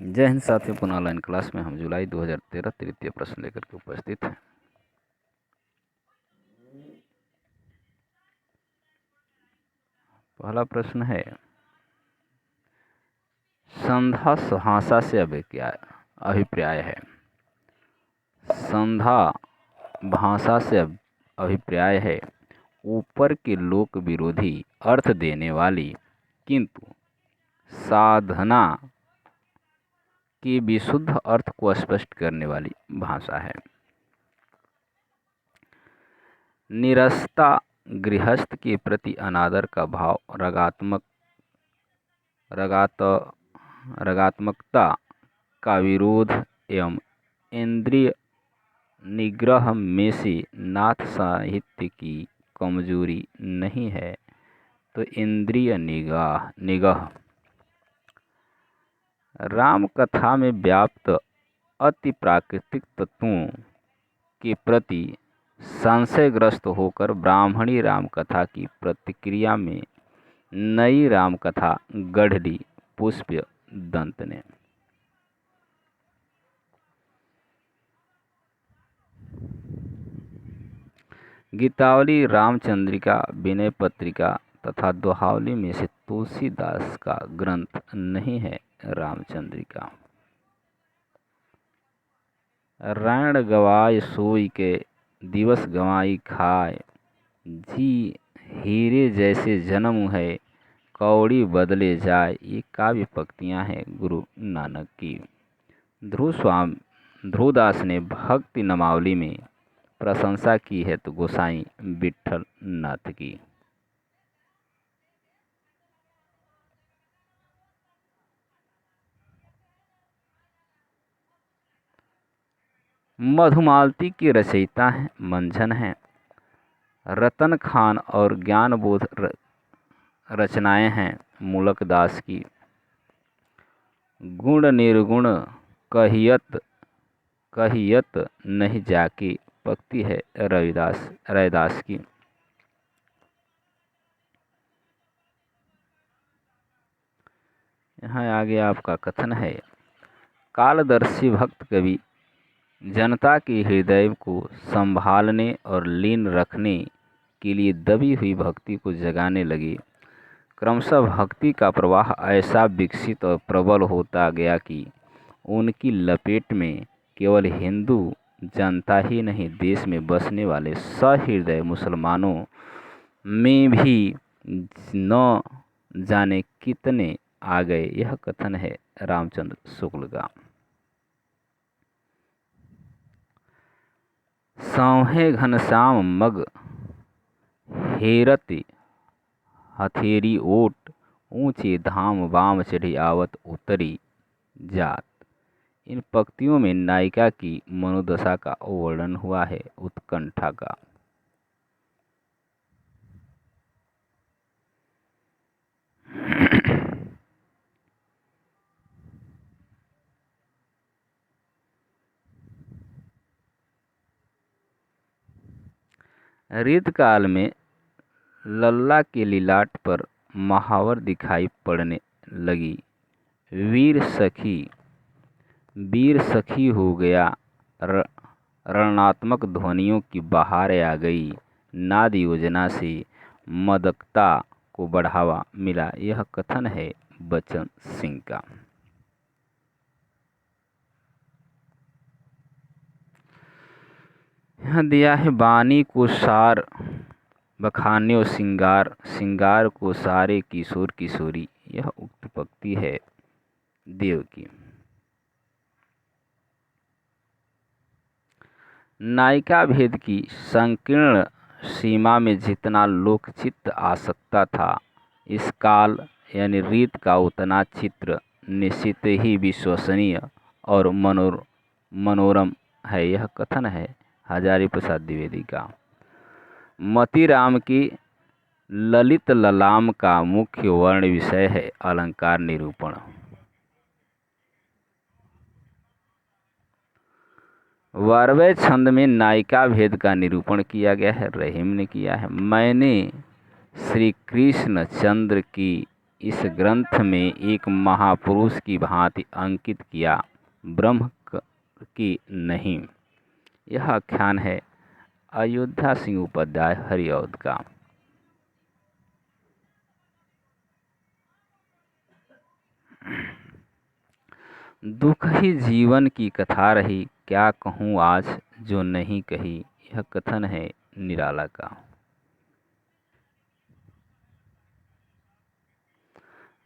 जय हिंद साथियों, पुनः ऑनलाइन क्लास में हम जुलाई 2013 तृतीय प्रश्न लेकर के उपस्थित हैं। पहला प्रश्न है, संधा भाषा से अभिप्राय है। संधा भाषा से अभिप्राय है ऊपर के लोक विरोधी अर्थ देने वाली किंतु साधना के विशुद्ध अर्थ को स्पष्ट करने वाली भाषा है। निरस्ता गृहस्थ के प्रति अनादर का भाव, रागात्मकता का विरोध एवं इंद्रिय निग्रह में से नाथ साहित्य की कमजोरी नहीं है तो इंद्रिय निग्रह। राम कथा में व्याप्त अति प्राकृतिक तत्वों के प्रति संशयग्रस्त होकर ब्राह्मणी राम कथा की प्रतिक्रिया में नई राम कथा गढ़ ली पुष्य दंत ने। गीतावली, रामचंद्रिका, विनय पत्रिका तथा दोहावली में से तुलसीदास का ग्रंथ नहीं है रामचंद्रिका। रैण गवाय सोई के दिवस गवाई खाए, जी हीरे जैसे जन्म है कौड़ी बदले जाए। ये काव्य पंक्तियाँ हैं गुरु नानक की। ध्रुवदास ने भक्ति नामावली में प्रशंसा की है तो गोसाई विठल नाथ की। मधुमालती की रचयिता हैं मंझन हैं। रतन खान और ज्ञानबोध रचनाएं हैं मूलक दास की। गुण निर्गुण कहियत नहीं जाकी पंक्ति है रैदास की। यहाँ आगे आपका कथन है, कालदर्शी भक्त कवि जनता के हृदय को संभालने और लीन रखने के लिए दबी हुई भक्ति को जगाने लगे। क्रमशः भक्ति का प्रवाह ऐसा विकसित और प्रबल होता गया कि उनकी लपेट में केवल हिंदू जनता ही नहीं, देश में बसने वाले सहृदय मुसलमानों में भी न जाने कितने आ गए। यह कथन है रामचंद्र शुक्ल का। सौहे घनश्याम मग हेरति हथेरी ओट, ऊंचे धाम बाम चढ़ी आवत उतरी जात। इन पंक्तियों में नायिका की मनोदशा का वर्णन हुआ है, उत्कंठा का। रीतकाल में लल्ला के लिलाट पर महावर दिखाई पड़ने लगी। वीर सखी हो गया, रणनात्मक ध्वनियों की बहार आ गई। नाद योजना से मदकता को बढ़ावा मिला। यह कथन है बच्चन सिंह का। यहाँ दिया है, बानी को सार बखान्यो सिंगार को सारे किशोर किशोरी। यह उक्त पंक्ति है देव की। नायिका भेद की संकीर्ण सीमा में जितना लोकचित्त आ सकता था, इस काल यानी रीत का उतना चित्र निश्चित ही विश्वसनीय और मनोरम है। यह कथन है हजारी प्रसाद द्विवेदी का। मतीराम की ललित ललाम का मुख्य वर्ण विषय है अलंकार निरूपण। वारवय छंद में नायिका भेद का निरूपण किया गया है, रहीम ने किया है। मैंने श्री कृष्ण चंद्र की इस ग्रंथ में एक महापुरुष की भांति अंकित किया, ब्रह्म की नहीं। यह आख्यान है अयोध्या सिंह उपाध्याय हरिऔध का। दुख ही जीवन की कथा रही, क्या कहूँ आज जो नहीं कही। यह कथन है निराला का।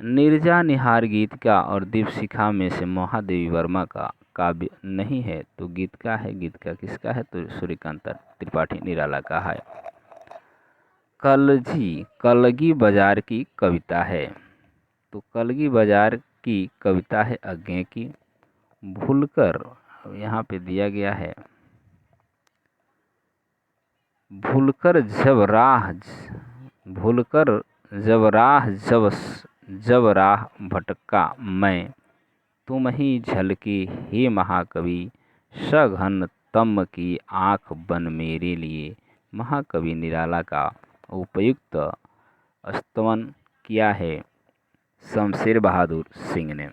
नीरजा निहार गीत का और दीपशिखा में से महादेवी वर्मा का काव्य नहीं है तो गीत का है। गीत का किसका है तो सूर्यकांत त्रिपाठी निराला का है। कलजी कलगी बाजार की कविता है तो कलगी बाजार की कविता है अज्ञे की। भूलकर यहाँ पे दिया गया है, भूलकर जब राह भटका मैं, तुम ही झलके हे महाकवि, सघन तम की आँख बन मेरे लिए। महाकवि निराला का उपयुक्त स्तवन किया है शमशेर बहादुर सिंह ने।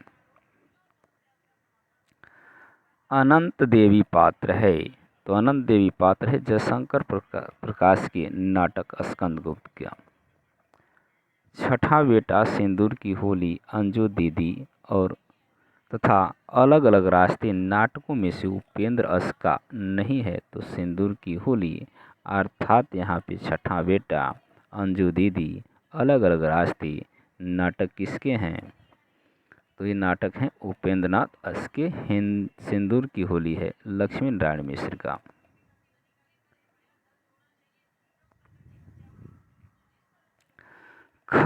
अनंत देवी पात्र है तो अनंत देवी पात्र है जयशंकर प्रकाश के नाटक स्कंदगुप्त का। छठा बेटा सिंदूर की होली, अंजू दीदी और तथा अलग अलग रास्ते नाटकों में से उपेंद्र अस का नहीं है तो सिंदूर की होली अर्थात यहाँ पे छठा बेटा, अंजू दीदी, अलग अलग रास्ते नाटक किसके हैं तो ये नाटक हैं उपेंद्र नाथ अस के। सिंदूर की होली है लक्ष्मी नारायण मिश्र का।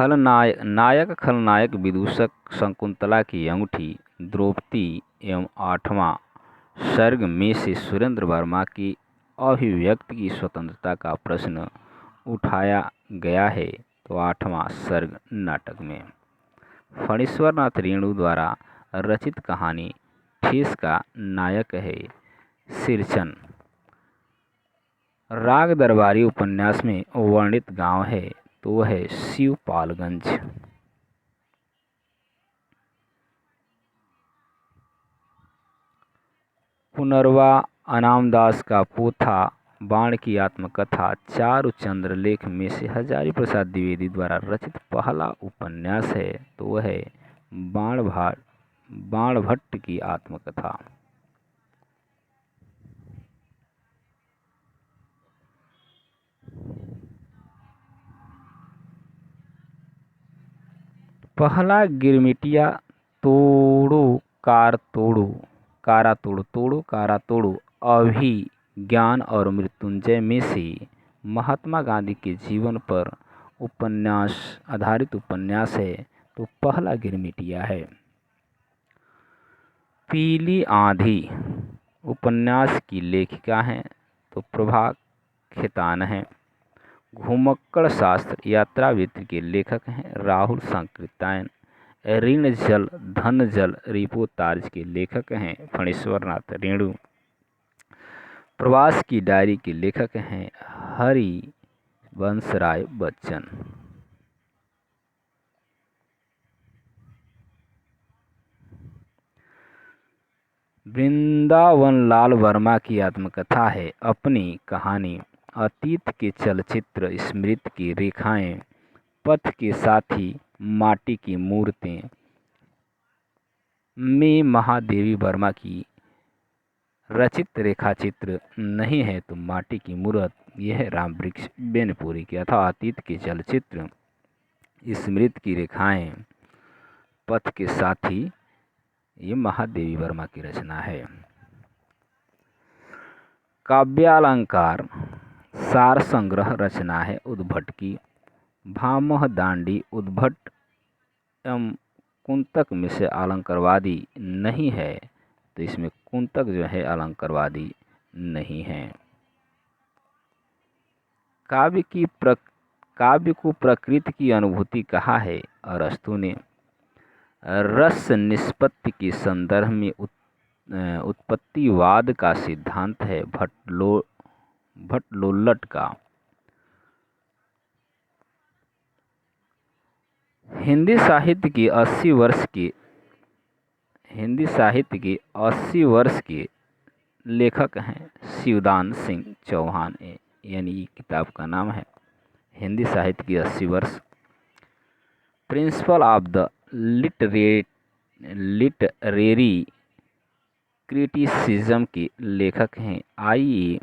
नायक खलनायक विदूषक शकुंतला की अंगूठी, द्रौपदी एवं 8वां सर्ग में से सुरेंद्र वर्मा की अभिव्यक्ति की स्वतंत्रता का प्रश्न उठाया गया है तो 8वां सर्ग नाटक में। फणीश्वर नाथ रेणु द्वारा रचित कहानी ठेस का नायक है सिरचन। राग दरबारी उपन्यास में वर्णित गांव है तो वह है शिवपालगंज। पुनरवा अनामदास का पोथा बाण की आत्मकथा चारुचंद्र लेख में से हजारी प्रसाद द्विवेदी द्वारा रचित पहला उपन्यास है तो वह है बाणभट्ट की आत्मकथा। पहला गिरमिटिया तोड़ो कारा तोड़ो अभिज्ञान और मृत्युंजय में से महात्मा गांधी के जीवन पर उपन्यास आधारित उपन्यास है तो पहला गिरमिटिया है। पीली आंधी उपन्यास की लेखिका हैं तो प्रभा खेतान हैं। घुमक्कड़ शास्त्र यात्रावृत्ति के लेखक हैं राहुल संकृतायन। ऋण जल धन जल रिपोर्ताज के लेखक हैं फणीश्वर नाथ रेणु। प्रवास की डायरी के लेखक हैं हरिवंश राय बच्चन। वृंदावन लाल वर्मा की आत्मकथा है अपनी कहानी। अतीत के चलचित्र, स्मृति की रेखाएं, पथ के साथी, माटी की मूर्तें में महादेवी वर्मा की रचित रेखाचित्र नहीं है तो माटी की मूर्त यह राम वृक्ष बेनपुरी की। अथवा अतीत के चलचित्र, स्मृति की रेखाएं, पथ के साथी ये महादेवी वर्मा की रचना है। काव्यालंकार सार संग्रह रचना है उद्भट की। भामह दांडी उद्भट एवं कुंतक में से अलंकारवादी नहीं है तो इसमें कुंतक जो है अलंकारवादी नहीं है। काव्य को प्रकृति की अनुभूति कहा है अरस्तु ने। रस निष्पत्ति के संदर्भ में उत्पत्तिवाद का सिद्धांत है भट्टलोल्लट का। हिंदी साहित्य की 80 वर्ष की हिंदी साहित्य के 80 वर्ष के लेखक हैं शिवदान सिंह चौहान। यानी किताब का नाम है हिंदी साहित्य की 80 वर्ष। Principle of the literary criticism के लेखक हैं आई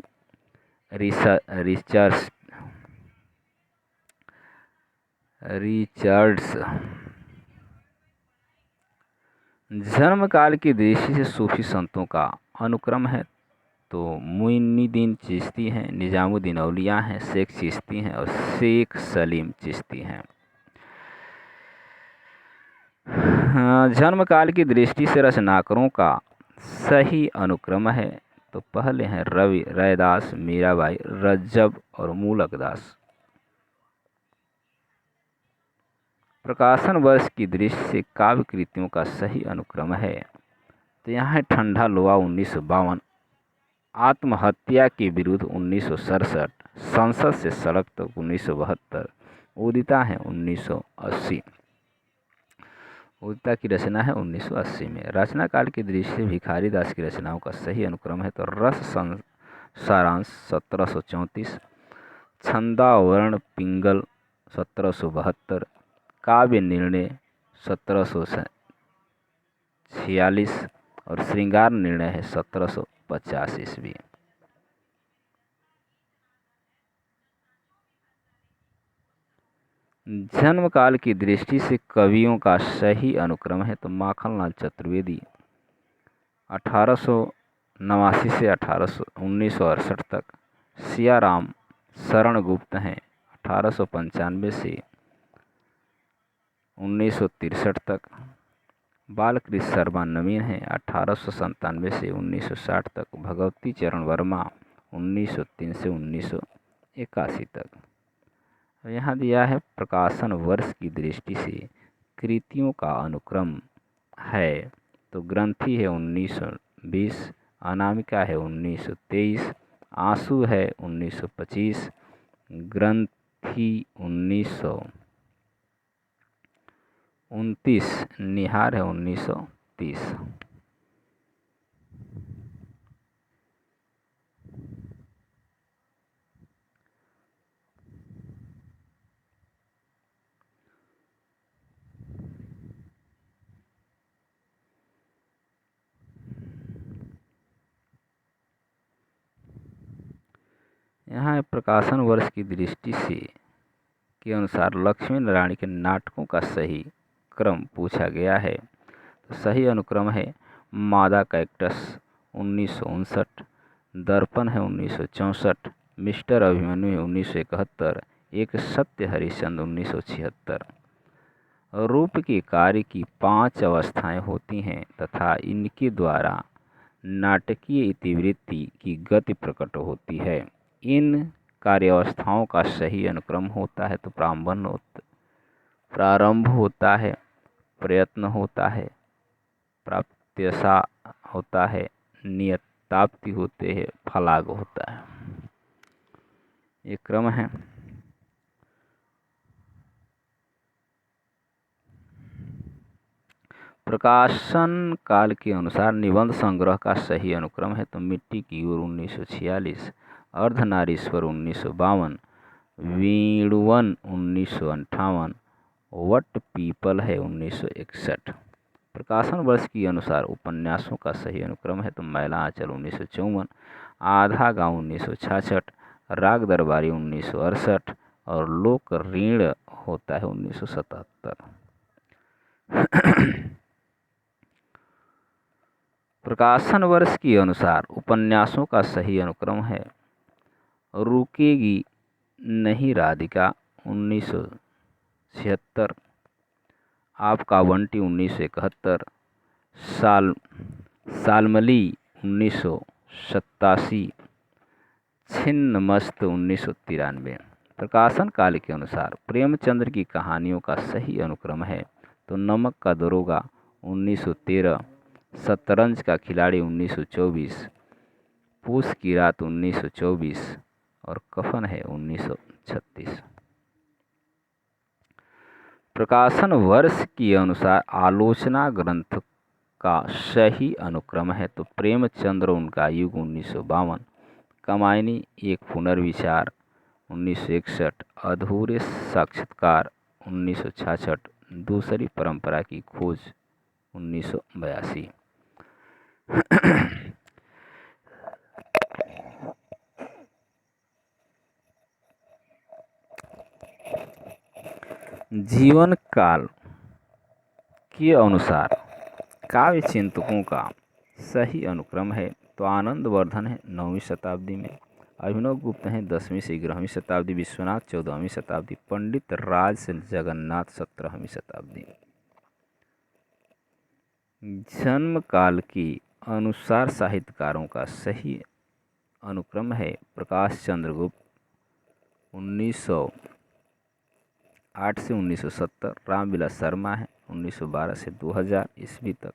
रिचर्ड्स। जन्म काल की दृष्टि से सूफी संतों का अनुक्रम है तो मुइनुद्दीन चिश्ती हैं, निजामुद्दीन औलिया हैं, शेख चिश्ती हैं और शेख सलीम चिश्ती हैं। जन्म काल की दृष्टि से रचनाकारों का सही अनुक्रम है तो पहले हैं रवि, रैदास, मीराबाई, रज्जब और मूलकदास। प्रकाशन वर्ष की दृष्टि से काव्य कृतियों का सही अनुक्रम है तो यहाँ है ठंडा लोहा 1952, आत्महत्या के विरुद्ध 1967, संसद से सड़क तक 1972, उदिता है 1980। उदिता की रचना है 1980 में। रचना काल की दृष्टि से भिखारी दास की रचनाओं का सही अनुक्रम है तो रस सारांश 1734, छंदावरण पिंगल 1772, काव्य निर्णय 1746 और श्रृंगार निर्णय है 1750 ईस्वी। जन्म काल की दृष्टि से कवियों का सही अनुक्रम है तो माखनलाल चतुर्वेदी 1889 से 1968 तक, सियाराम शरण गुप्त हैं 1895 से 1963 तक, बालकृष्ण शर्मा नवीन हैं 1897 से 1960 तक, भगवती चरण वर्मा 1903 से 1981 तक। यहाँ दिया है प्रकाशन वर्ष की दृष्टि से कृतियों का अनुक्रम है तो ग्रंथि है 1920, अनामिका है 1923, आंसू है 1925, ग्रंथि 1929, निहार है 1930। यहाँ प्रकाशन वर्ष की दृष्टि से के अनुसार लक्ष्मी नारायण के नाटकों का सही क्रम पूछा गया है तो सही अनुक्रम है मादा कैक्टस 1959, दर्पण है 1964, मिस्टर अभिमन्यु है 1971, एक सत्य हरिश्चंद्र 1976। रूप के कार्य की 5 अवस्थाएं होती हैं तथा इनके द्वारा नाटकीय इतिवृत्ति की गति प्रकट होती है। इन कार्यावस्थाओं का सही अनुक्रम होता है तो प्रारंभ होता है, प्रयत्न होता है, प्राप्त्यसा होता है, नियताप्ति होते हैं, फलाग होता है। ये क्रम है। प्रकाशन काल के अनुसार निबंध संग्रह का सही अनुक्रम है तो मिट्टी की ओर 1946, अर्धनारीश्वर 1952, वीणुवन 1958, वट पीपल है 1961। प्रकाशन वर्ष के अनुसार उपन्यासों का सही अनुक्रम है तो मैला आंचल 1954, आधा गांव 1966, राग दरबारी 1968 और लोक ऋण होता है 1977। प्रकाशन वर्ष के अनुसार उपन्यासों का सही अनुक्रम है रुकेगी नहीं राधिका 1976, आपका बंटी 1971, सालमली 1987, छिन्नमस्त 1993। प्रकाशन काल के अनुसार प्रेमचंद्र की कहानियों का सही अनुक्रम है तो नमक का दरोगा 1913, शतरंज का खिलाड़ी 1924, पूस की रात 1924 और कफन है 1936। प्रकाशन वर्ष के अनुसार आलोचना ग्रंथ का सही अनुक्रम है तो प्रेमचंद्र उनका युग 1952, कामायनी एक पुनर्विचार 1961, अधूरे साक्षात्कार 1966, दूसरी परंपरा की खोज 1982। जीवन काल के अनुसार काव्य चिंतकों का सही अनुक्रम है तो आनंदवर्धन है 9वीं शताब्दी में, अभिनव गुप्त हैं 10वीं से 11वीं शताब्दी, विश्वनाथ 14वीं शताब्दी, पंडित राज जगन्नाथ 17वीं शताब्दी। जन्म काल के अनुसार साहित्यकारों का सही अनुक्रम है प्रकाश चंद्रगुप्त 1908 से 1970, रामविलास शर्मा है 1912 से 2000 ईस्वी तक,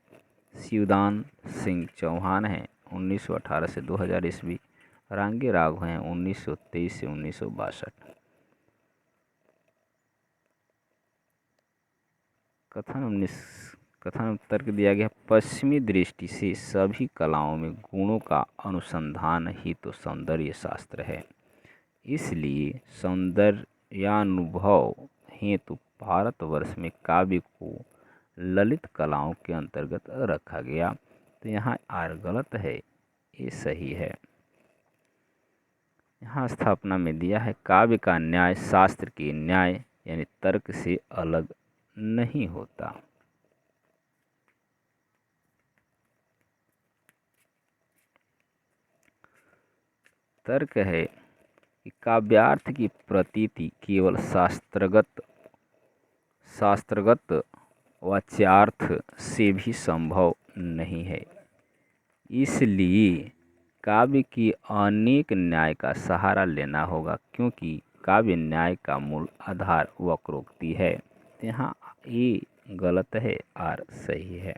शिवदान सिंह चौहान हैं 1918 से 2000 ईस्वी, रांगे राघव हैं 1923 से 1962। कथन उत्तर के दिया गया, पश्चिमी दृष्टि से सभी कलाओं में गुणों का अनुसंधान ही तो सौंदर्य शास्त्र है, इसलिए सौंदर्यानुभव हेतु भारतवर्ष में काव्य को ललित कलाओं के अंतर्गत रखा गया। तो यहाँ आर गलत है, ये सही है। यहाँ स्थापना में दिया है, काव्य का न्याय शास्त्र के न्याय यानी तर्क से अलग नहीं होता। तर्क है कि काव्यार्थ की प्रतीति केवल शास्त्रगत वाच्यार्थ से भी संभव नहीं है, इसलिए काव्य की अनेक न्याय का सहारा लेना होगा, क्योंकि काव्य न्याय का मूल आधार वक्रोक्ति है। यहाँ ए गलत है, आर सही है।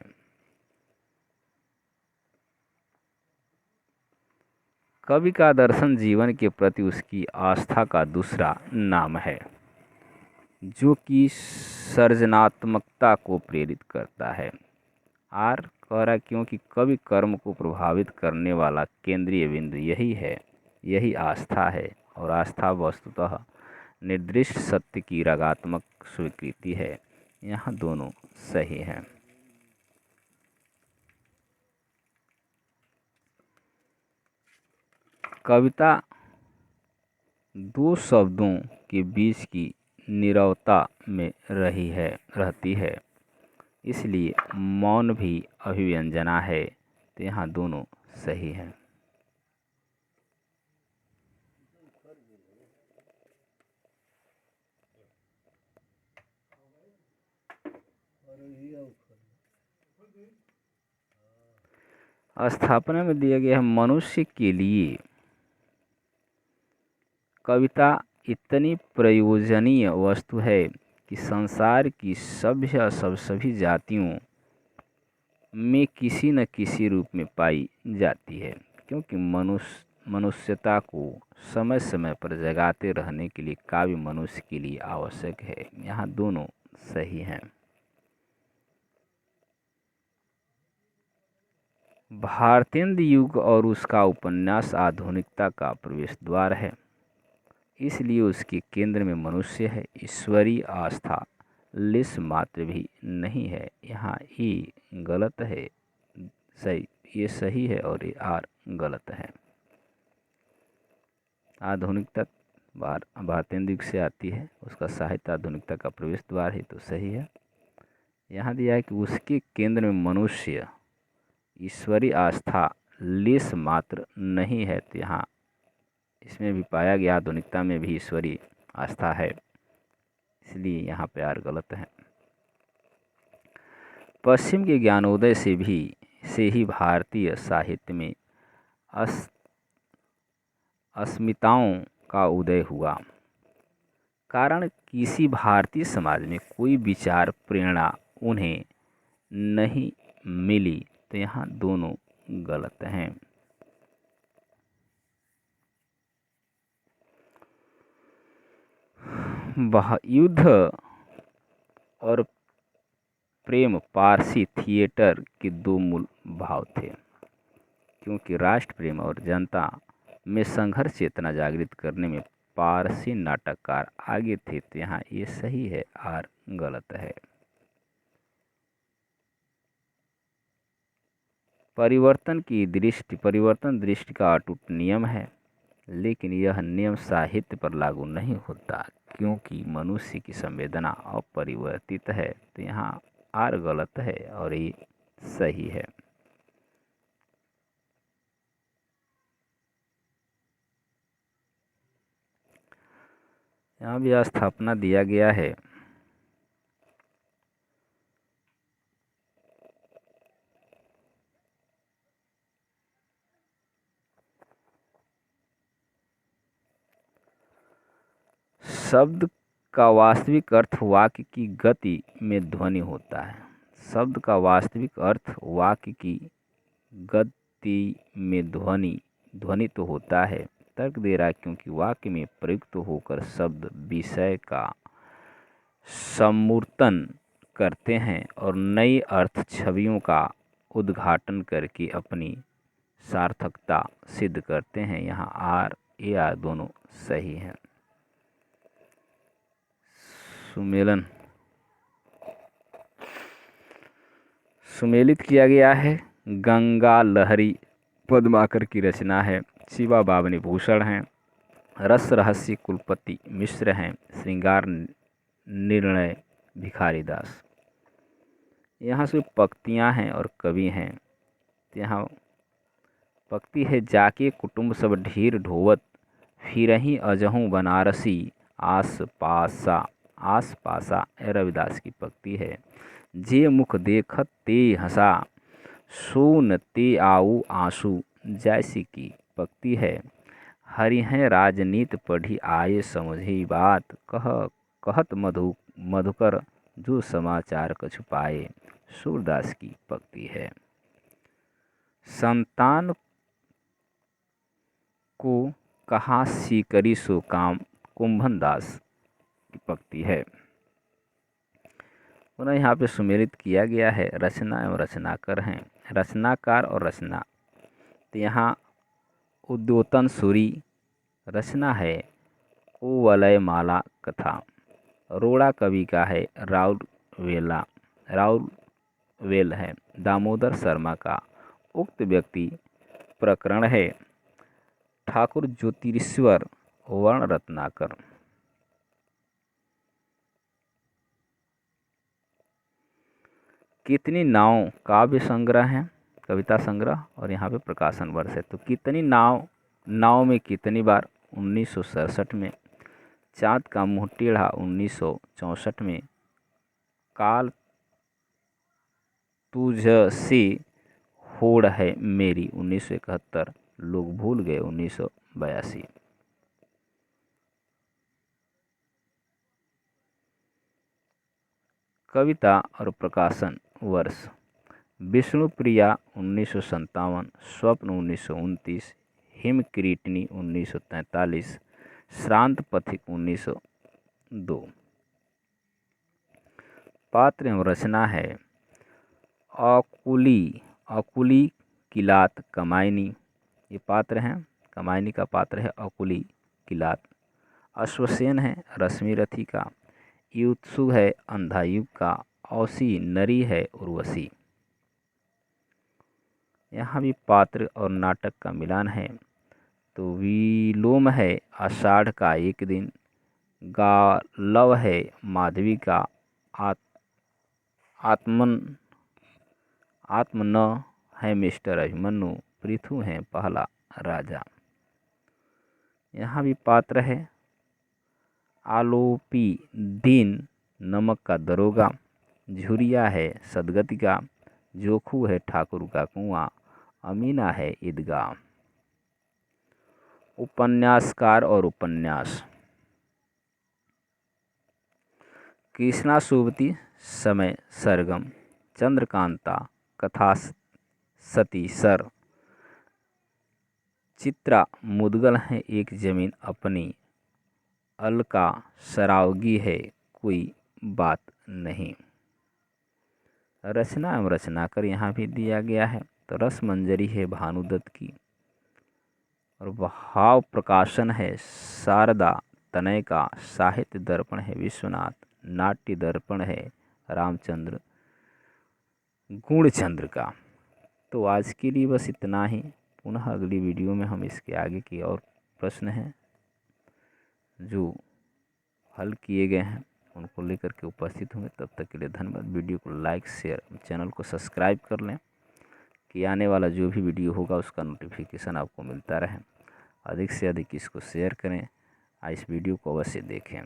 कवि का दर्शन जीवन के प्रति उसकी आस्था का दूसरा नाम है, जो कि सृजनात्मकता को प्रेरित करता है। आर कह रहा, क्योंकि कवि कर्म को प्रभावित करने वाला केंद्रीय बिंदु यही है, यही आस्था है, और आस्था वस्तुतः निर्दिष्ट सत्य की रागात्मक स्वीकृति है। यहाँ दोनों सही हैं। कविता दो शब्दों के बीच की नीरवता में रहती है, इसलिए मौन भी अभिव्यंजना है। तो यहाँ दोनों सही हैं। स्थापना में दिया गया है, मनुष्य के लिए कविता इतनी प्रयोजनीय वस्तु है कि संसार की सभी जातियों में किसी न किसी रूप में पाई जाती है, क्योंकि मनुष्यता को समय समय पर जगाते रहने के लिए काव्य मनुष्य के लिए आवश्यक है। यहाँ दोनों सही हैं। भारतेंद्र युग और उसका उपन्यास आधुनिकता का प्रवेश द्वार है, इसलिए उसके केंद्र में मनुष्य है, ईश्वरीय आस्था लेश मात्र भी नहीं है। यहाँ ये गलत है, ये सही है और ये आर गलत है। आधुनिकता भारतेंद्र युग से आती है, उसका साहित्य आधुनिकता का प्रवेश द्वार है, तो सही है। यहाँ दिया है कि उसके केंद्र में मनुष्य, ईश्वरीय आस्था लेश मात्र नहीं है, तो यहाँ इसमें भी पाया गया आधुनिकता में भी ईश्वरीय आस्था है, इसलिए यहाँ पे आर गलत है। पश्चिम के ज्ञानोदय से ही भारतीय साहित्य में अस्मिताओं का उदय हुआ। कारण किसी भारतीय समाज में कोई विचार प्रेरणा उन्हें नहीं मिली, तो यहाँ दोनों गलत हैं। युद्ध और प्रेम पारसी थिएटर के दो मूल भाव थे। क्योंकि राष्ट्र प्रेम और जनता में संघर्ष चेतना जागृत करने में पारसी नाटककार आगे थे, तो यहाँ ये सही है और गलत है। परिवर्तन दृष्टि का अटूट नियम है, लेकिन यह नियम साहित्य पर लागू नहीं होता, क्योंकि मनुष्य की संवेदना अपरिवर्तित है। तो यहाँ आर गलत है और ये सही है। यहाँ भी स्थापना दिया गया है। शब्द का वास्तविक अर्थ वाक्य की गति में ध्वनि होता है। शब्द का वास्तविक अर्थ वाक्य की गति में ध्वनि तो होता है। तर्क दे रहा है क्योंकि वाक्य में प्रयुक्त होकर शब्द विषय का समूर्तन करते हैं और नई अर्थ छवियों का उद्घाटन करके अपनी सार्थकता सिद्ध करते हैं। यहाँ आर ए आर दोनों सही हैं। सुमेलित किया गया है। गंगा लहरी पद्माकर की रचना है। शिवा बावनी भूषण हैं। रस रहस्य कुलपति मिश्र हैं। श्रृंगार निर्णय भिखारी दास। यहाँ से पंक्तियाँ हैं और कवि हैं। यहाँ पंक्ति है, जाके कुटुंब सब ढेर ढोवत, फिरही अजहूँ बनारसी आस पासा। रविदास की पंक्ति है। जे मुख देखत ते हंसा, सुन ते आऊ आंसू। जैसी की पंक्ति है। हरिहर राजनीति पढ़ी आए समझी बात, कहत मधुकर जो समाचार कछु पाए। सूरदास की पंक्ति है। संतान को कहा सीकरी सो काम, कुंभन दास की पंक्ति है। पुनः यहाँ पे सुमेलित किया गया है। रचना एवं रचनाकर हैं। रचनाकार और रचना, तो यहाँ उद्योतन सूरी रचना है। ओ वलय माला कथा। रोड़ा कवि का है। राउल वेल है। दामोदर शर्मा का उक्त व्यक्ति प्रकरण है। ठाकुर ज्योतिरीश्वर वर्ण रत्नाकर। कितनी नाव काव्य संग्रह है, कविता संग्रह, और यहाँ पे प्रकाशन वर्ष है। तो कितनी नाव में कितनी बार 1967 में। चाँद का मुँह टेढ़ा 1964 में। काल तुझसे होड़ है मेरी 1971। लोग भूल गए 1982। कविता और प्रकाशन वर्ष। विष्णुप्रिया 1957, स्वप्न 1929, हिमकिरीटिनी 1943, श्रांत पथिक 1902। पात्र एवं रचना है। अकुली किलात कमायनी, ये पात्र हैं। कमायनी का पात्र है अकुली किलात। अश्वसेन है रश्मि रथी का। युत्सु है अंधायुग का। औसी नरी है उर्वशी। यहाँ भी पात्र और नाटक का मिलान है। तो विलोम है आषाढ़ का एक दिन। गालव है माधवी का। आत्मन है मिस्टर अभिमन्यु। पृथु है पहला राजा। यहाँ भी पात्र है। आलोपी दीन नमक का दरोगा। झुरिया है सदगति का। जोखू है ठाकुर का कुआं। अमीना है ईदगाह। उपन्यासकार और उपन्यास। कृष्णा सुवती समय सरगम। चंद्रकांता कथा सती सर। चित्रा मुदगल है एक जमीन अपनी। अलका सरावगी है कोई बात नहीं। रचना एवं रचनाकर यहाँ भी दिया गया है, तो रस मंजरी है भानुदत्त की, और भाव प्रकाशन है शारदा तनय का, साहित्य दर्पण है विश्वनाथ, नाट्य दर्पण है रामचंद्र गुणचंद्र का। तो आज के लिए बस इतना ही। पुनः अगली वीडियो में हम इसके आगे की और प्रश्न हैं जो हल किए गए हैं उनको लेकर के उपस्थित होंगे। तब तक के लिए धन्यवाद। वीडियो को लाइक शेयर, चैनल को सब्सक्राइब कर लें कि आने वाला जो भी वीडियो होगा उसका नोटिफिकेशन आपको मिलता रहे। अधिक से अधिक इसको शेयर करें, इस वीडियो को अवश्य देखें।